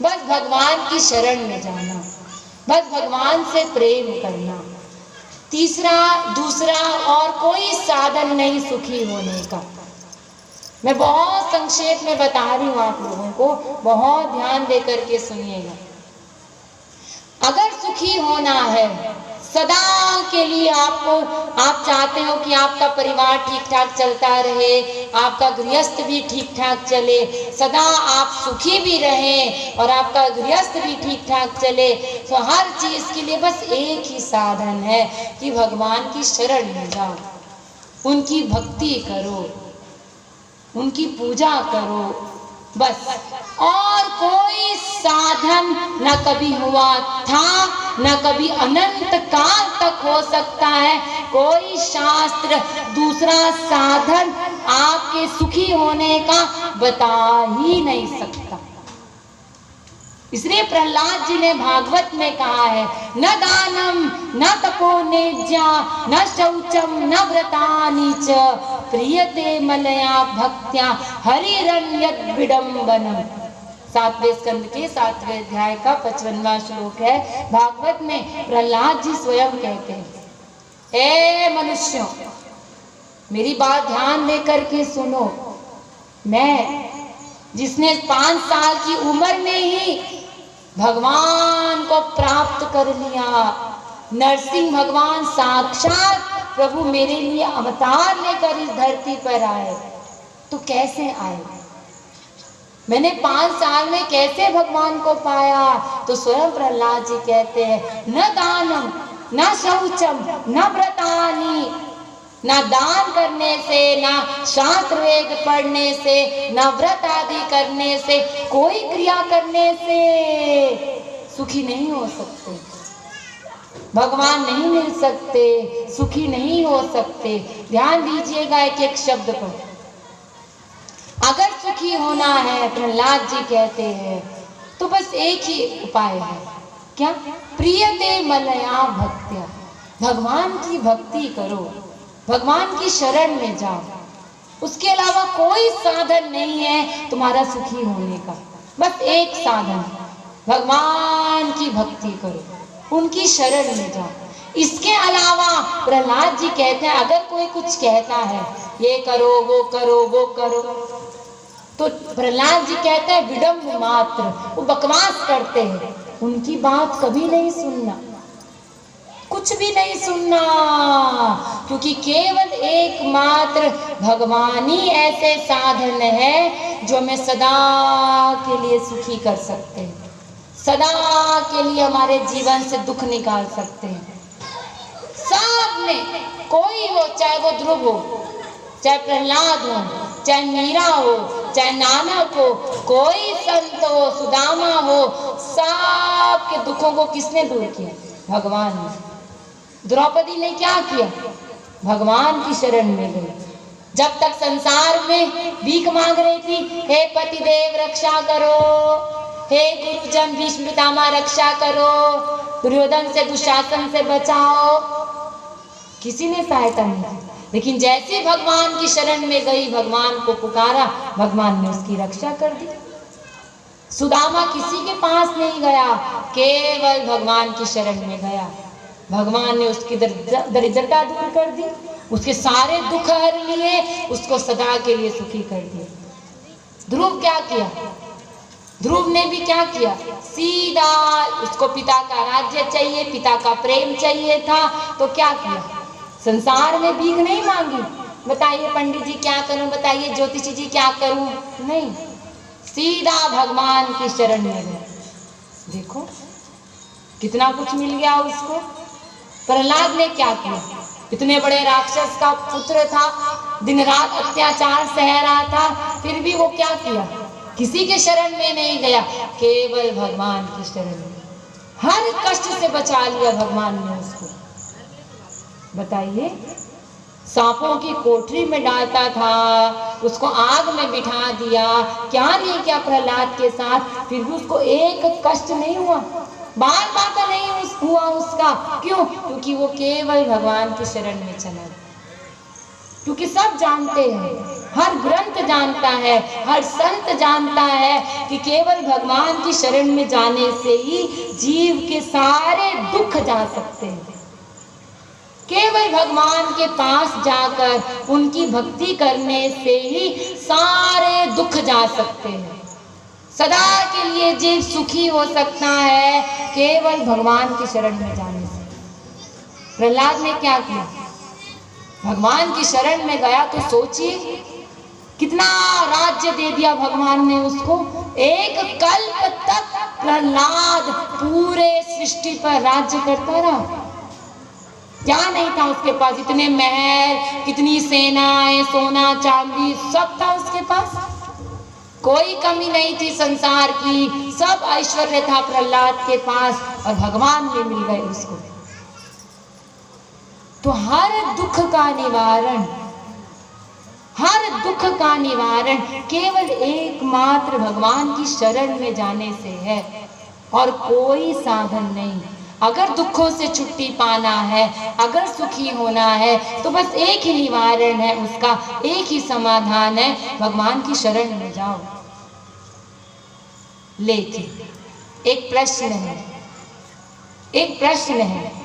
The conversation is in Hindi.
बस भगवान की शरण में जाना, बस भगवान से प्रेम करना। तीसरा, दूसरा और कोई साधन नहीं सुखी होने का। मैं बहुत संक्षेप में बता रही हूँ आप लोगों को, बहुत ध्यान देकर के सुनिएगा। अगर सुखी होना है सदा के लिए, आप चाहते हो कि आपका परिवार ठीक ठाक चलता रहे, आपका गृहस्थ भी ठीक ठाक चले, सदा आप सुखी भी रहें और आपका गृहस्थ भी ठीक ठाक चले, तो हर चीज के लिए बस एक ही साधन है कि भगवान की शरण में जाओ, उनकी भक्ति करो, उनकी पूजा करो, बस। और कोई साधन न कभी हुआ था, न कभी अनंत काल तक हो सकता है। कोई शास्त्र दूसरा साधन आपके सुखी होने का बता ही नहीं सकता। इसलिए प्रहलाद जी ने भागवत में कहा है, न दानम न तपो नेज्या न शौचम न व्रतानि च प्रियते मलया भक्त्या हरिरन्यद विडम्बनम। 7वें स्कंद के 7वें अध्याय का 55वां श्लोक है। भागवत में प्रहलाद जी स्वयं कहते हैं, ए मनुष्यों, मेरी बात ध्यान देकर के सुनो। मैं, जिसने 5 साल की उम्र में ही भगवान को प्राप्त कर लिया, नरसिंह भगवान साक्षात प्रभु मेरे लिए अवतार लेकर इस धरती पर आए, तो कैसे आए? मैंने 5 साल में कैसे भगवान को पाया? तो स्वयं प्रहलाद जी कहते हैं, न दानम न शौचम न व्रतानि, ना दान करने से, ना शास्त्र वेद पढ़ने से, ना व्रत आदि करने से, कोई क्रिया करने से सुखी नहीं हो सकते, भगवान नहीं मिल सकते, सुखी नहीं हो सकते। ध्यान दीजिएगा एक एक शब्द पर। अगर सुखी होना है, प्रहलाद जी कहते हैं, तो बस एक ही उपाय है। क्या? प्रियते मलया भक्त्या, भगवान की भक्ति करो, भगवान की शरण में जाओ। उसके अलावा कोई साधन नहीं है तुम्हारा सुखी होने का, बस एक साधन, भगवान की भक्ति करो, उनकी शरण में जाओ। इसके अलावा प्रहलाद जी कहते हैं, अगर कोई कुछ कहता है, ये करो वो करो वो करो, तो प्रहलाद जी कहते हैं विडम्ब मात्र, वो बकवास करते हैं, उनकी बात कभी नहीं सुनना, कुछ भी नहीं सुनना, क्योंकि केवल एकमात्र भगवान ही ऐसे साधन है जो हमें सदा के लिए सुखी कर सकते हैं, सदा के लिए हमारे जीवन से दुख निकाल सकते हैं। सब में कोई हो, चाहे वो ध्रुव हो, चाहे प्रहलाद हो, चाहे मीरा हो, चाहे नानक हो, कोई संत हो, सुदामा हो, सबके दुखों को किसने दूर किया? भगवान ने। द्रौपदी ने क्या किया? भगवान की शरण में गई। जब तक संसार में भीख मांग रही थी, हे पतिदेव रक्षा करो, हे गुरुजन भीष्म पितामह रक्षा करो, दुर्योधन से दुशासन से बचाओ, किसी ने सहायता नहीं की। लेकिन जैसे भगवान की शरण में गई, भगवान को पुकारा, भगवान ने उसकी रक्षा कर दी। सुदामा किसी के पास नहीं गया, केवल भगवान की शरण में गया, भगवान ने उसकी दरिद्रता दूर कर दी, उसके सारे दुख हर लिए, उसको सदा के लिए सुखी कर दिया। ध्रुव क्या किया? ध्रुव ने भी क्या किया? सीधा उसको पिता का राज्य चाहिए, पिता का प्रेम चाहिए था, तो क्या किया? संसार में भीख नहीं मांगी, बताइए पंडित जी क्या करूं, बताइए ज्योतिषी जी क्या करूं, नहीं, सीधा भगवान की शरण में गए। देखो कितना कुछ मिल गया उसको। प्रहलाद ने क्या किया? इतने बड़े राक्षस का पुत्र था, दिन रात अत्याचार सह रहा था, फिर भी वो क्या किया? किसी के शरण में नहीं गया, केवल भगवान की शरण में, हर कष्ट से बचा लिया भगवान ने उसको। बताइए, सांपों की कोठरी में डालता था, उसको आग में बिठा दिया, क्या नहीं क्या प्रहलाद के साथ, फिर भी उसको एक कष्ट नहीं हुआ, बाल बाका नहीं हुआ उसका। क्यों? क्योंकि वो केवल भगवान की शरण में चला। क्योंकि सब जानते हैं, हर ग्रंथ जानता है, हर संत जानता है कि केवल भगवान की शरण में जाने से ही जीव के सारे दुख जा सकते हैं। केवल भगवान के पास जाकर उनकी भक्ति करने से ही सारे दुख जा सकते हैं। सदा के लिए जीव सुखी हो सकता है केवल भगवान की शरण में जाने से। प्रहलाद ने क्या किया? भगवान की शरण में गया तो सोचिए कितना राज्य दे दिया भगवान ने उसको। एक कल्प तक प्रहलाद पूरे सृष्टि पर राज्य करता रहा। क्या नहीं था उसके पास? इतने महल, कितनी सेनाएं, सोना चांदी सब था उसके पास। कोई कमी नहीं थी संसार की, सब ऐश्वर्य था प्रहलाद के पास और भगवान भी मिल गए उसको। तो हर दुख का निवारण, हर दुख का निवारण केवल एकमात्र भगवान की शरण में जाने से है और कोई साधन नहीं। अगर दुखों से छुट्टी पाना है, अगर सुखी होना है तो बस एक ही निवारण है, उसका एक ही समाधान है, भगवान की शरण में जाओ। लेकिन एक प्रश्न है,